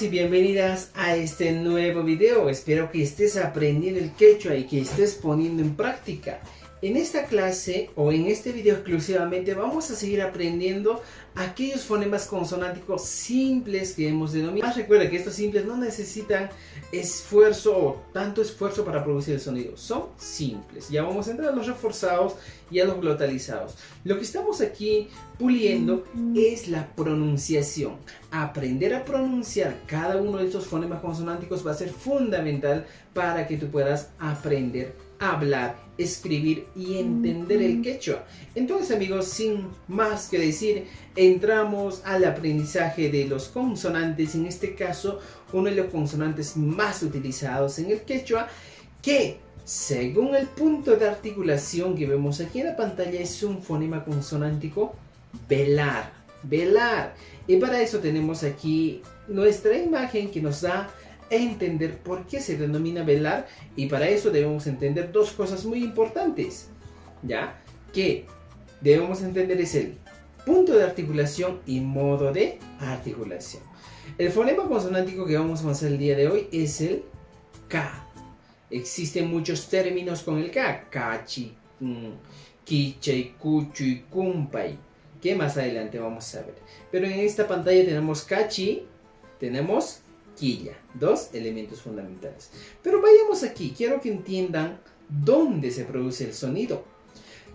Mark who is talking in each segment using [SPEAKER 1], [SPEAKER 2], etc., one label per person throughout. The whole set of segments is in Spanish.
[SPEAKER 1] y bienvenidas a este nuevo video. Espero que estés aprendiendo el quechua y que estés poniendo en práctica. En esta clase o en este video exclusivamente vamos a seguir aprendiendo aquellos fonemas consonánticos simples que hemos denominado. Recuerda que estos simples no necesitan esfuerzo o tanto esfuerzo para producir el sonido. Son simples. Ya vamos a entrar a los reforzados y a los glotalizados. Lo que estamos aquí puliendo es la pronunciación. Aprender a pronunciar cada uno de estos fonemas consonánticos va a ser fundamental para que tú puedas aprender a hablar, escribir y entender el quechua. Entonces, amigos, sin más que decir, entramos al aprendizaje de los consonantes. En este caso, uno de los consonantes más utilizados en el quechua, que según el punto de articulación que vemos aquí en la pantalla, es un fonema consonántico velar. Velar. Y para eso tenemos aquí nuestra imagen que nos da a entender por qué se denomina velar, y para eso debemos entender dos cosas muy importantes, ya que debemos entender es el punto de articulación y modo de articulación. El fonema consonántico que vamos a hacer el día de hoy es el K. Existen muchos términos con el K: cachi, quiche, cuchu y cumpay, que más adelante vamos a ver. Pero en esta pantalla tenemos cachi, tenemos quilla, dos elementos fundamentales. Pero vayamos aquí, quiero que entiendan dónde se produce el sonido.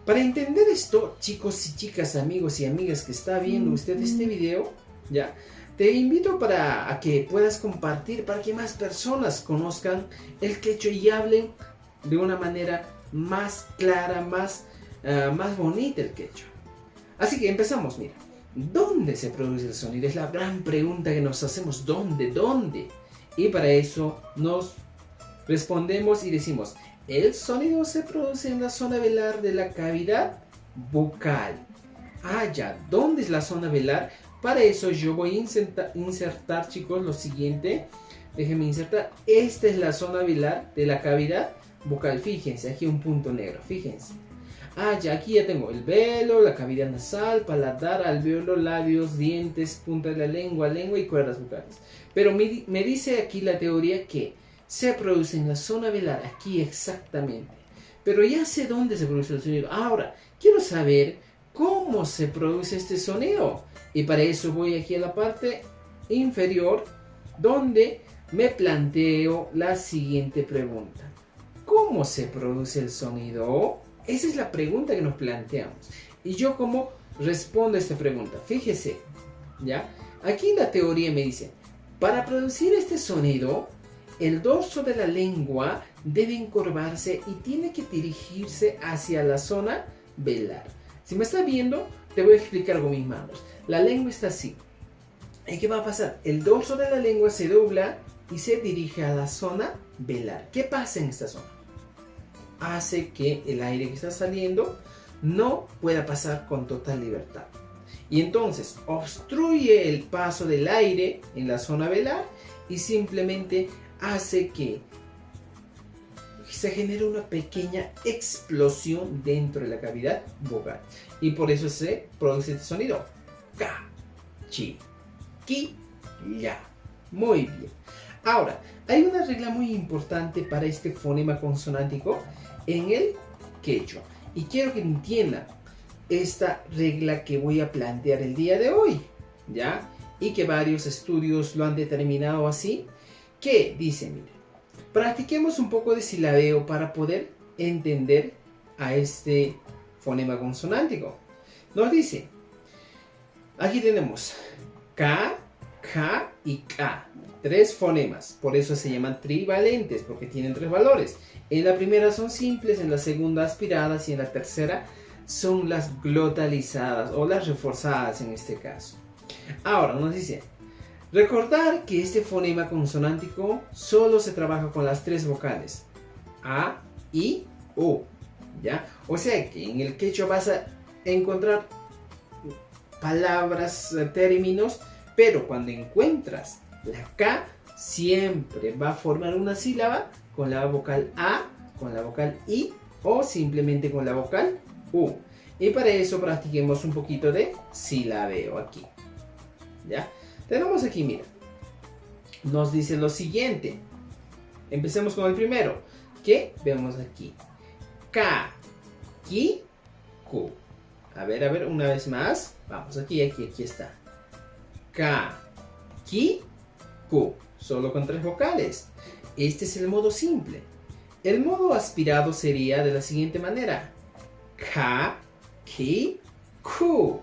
[SPEAKER 1] Para entender esto, chicos y chicas, amigos y amigas que está viendo usted este video, ya, te invito a que puedas compartir, para que más personas conozcan el quechua y hablen de una manera más clara, más bonita el quechua. Así que empezamos, mira. ¿Dónde se produce el sonido? Es la gran pregunta que nos hacemos. ¿Dónde? Y para eso nos respondemos y decimos: el sonido se produce en la zona velar de la cavidad bucal. Ya, ¿dónde es la zona velar? Para eso yo voy a insertar, chicos, lo siguiente. Déjenme insertar. Esta es la zona velar de la cavidad bucal. Fíjense, aquí un punto negro, fíjense. Ya, aquí ya tengo el velo, la cavidad nasal, paladar, alveolo, labios, dientes, punta de la lengua y cuerdas bucales. Pero me dice aquí la teoría que se produce en la zona velar, aquí exactamente. Pero ya sé dónde se produce el sonido. Ahora, quiero saber cómo se produce este sonido. Y para eso voy aquí a la parte inferior, donde me planteo la siguiente pregunta: ¿cómo se produce el sonido? Esa es la pregunta que nos planteamos. ¿Y yo cómo respondo a esta pregunta? Fíjese, ¿ya? Aquí la teoría me dice: para producir este sonido, el dorso de la lengua debe encorvarse y tiene que dirigirse hacia la zona velar. Si me está viendo, te voy a explicar con mis manos. La lengua está así. ¿Y qué va a pasar? El dorso de la lengua se dobla y se dirige a la zona velar. ¿Qué pasa en esta zona? Hace que el aire que está saliendo no pueda pasar con total libertad. Y entonces obstruye el paso del aire en la zona velar y simplemente hace que se genere una pequeña explosión dentro de la cavidad bucal. Y por eso se produce este sonido: Ka, chi, ki, ya. Muy bien. Ahora, hay una regla muy importante para este fonema consonántico en el quechua, y quiero que entiendan esta regla que voy a plantear el día de hoy, ¿ya? Y que varios estudios lo han determinado así, que dice: mire, practiquemos un poco de silabeo para poder entender a este fonema consonántico. Nos dice, aquí tenemos K, K y K. Tres fonemas, por eso se llaman trivalentes, porque tienen tres valores. En la primera son simples, en la segunda aspiradas y en la tercera son las glotalizadas o las reforzadas en este caso. Ahora nos dice, recordar que este fonema consonántico solo se trabaja con las tres vocales A, I, U, ¿ya? O sea que en el quechua vas a encontrar palabras, términos, pero cuando encuentras la K, siempre va a formar una sílaba con la vocal A, con la vocal I o simplemente con la vocal U. Y para eso practiquemos un poquito de silabeo aquí. ¿Ya? Tenemos aquí, mira, nos dice lo siguiente. Empecemos con el primero, que vemos aquí. Ka, ki, ku. A ver, una vez más. Vamos, aquí está. Ka, ki, ku. Solo con 3 vocales. Este es el modo simple. El modo aspirado sería de la siguiente manera. Ka, ki, ku.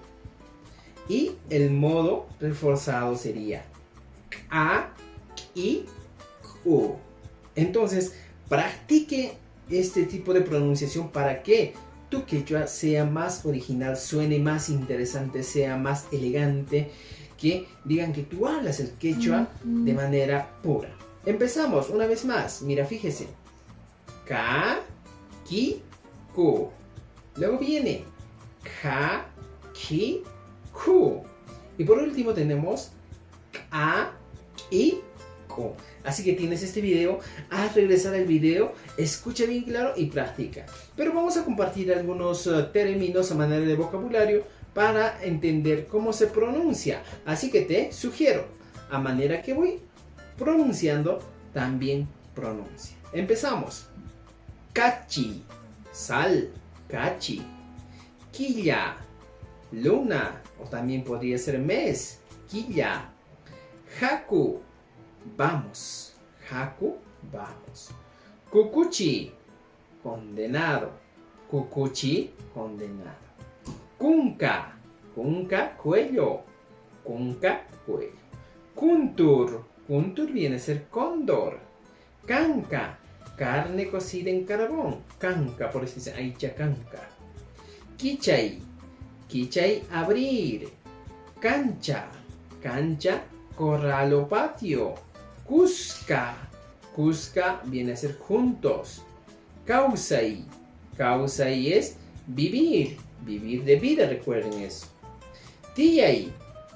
[SPEAKER 1] Y el modo reforzado sería ka, ki, ku. Entonces, practique este tipo de pronunciación para que tu quechua sea más original, suene más interesante, sea más elegante, que digan que tú hablas el quechua de manera pura. Empezamos una vez más. Mira, fíjese. Ka, ki, ku. Luego viene ka, ki, ku. Y por último tenemos ka, ki, ku. Así que tienes este video, haz regresar al video, escucha bien claro y practica. Pero vamos a compartir algunos términos a manera de vocabulario para entender cómo se pronuncia. Así que te sugiero, a manera que voy pronunciando, también pronuncia. Empezamos. Cachi, sal, cachi. Quilla, luna, o también podría ser mes, quilla. Haku, vamos. Haku, vamos. Kukuchi, condenado. Kukuchi, condenado. Kunka, kunka, cuello. Kunka, cuello. Kuntur, kuntur viene a ser cóndor. Canca, carne cocida en carbón. Canca, por eso dice aicha canca. Kichay, kichay, abrir. Cancha, cancha, corral o patio. Cusca, cusca viene a ser juntos. Causay, causay es vivir, vivir de vida, recuerden eso. Tiyay,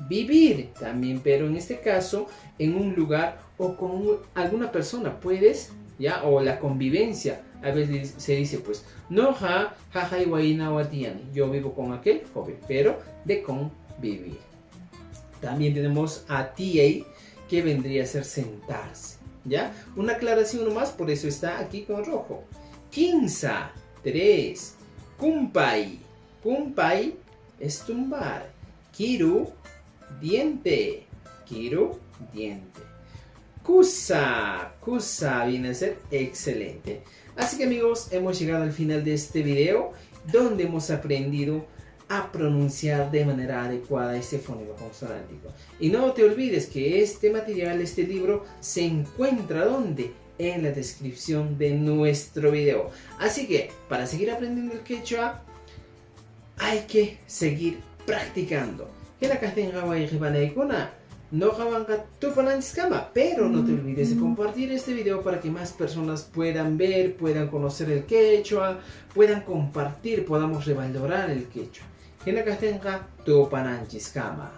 [SPEAKER 1] vivir también, pero en este caso en un lugar o con alguna persona, puedes, ya, o la convivencia. A veces se dice, pues, no ja, jaja y guayna watiani. Yo vivo con aquel joven, pero de convivir. También tenemos a tiyay, que vendría a ser sentarse, ¿ya? Una aclaración nomás, por eso está aquí con rojo. Quinza, 3. Kumpay, kumpay es tumbar. Kiru, diente. Kiru, diente. Kusa, kusa viene a ser excelente. Así que amigos, hemos llegado al final de este video, donde hemos aprendido a pronunciar de manera adecuada este fonema consonántico. Y no te olvides que este material, este libro, se encuentra ¿dónde? En la descripción de nuestro video. Así que para seguir aprendiendo el quechua hay que seguir practicando. Pero no te olvides de compartir este video para que más personas puedan ver, puedan conocer el quechua, puedan compartir, podamos revalorar el quechua. Hina kastenga tu pananchis kama.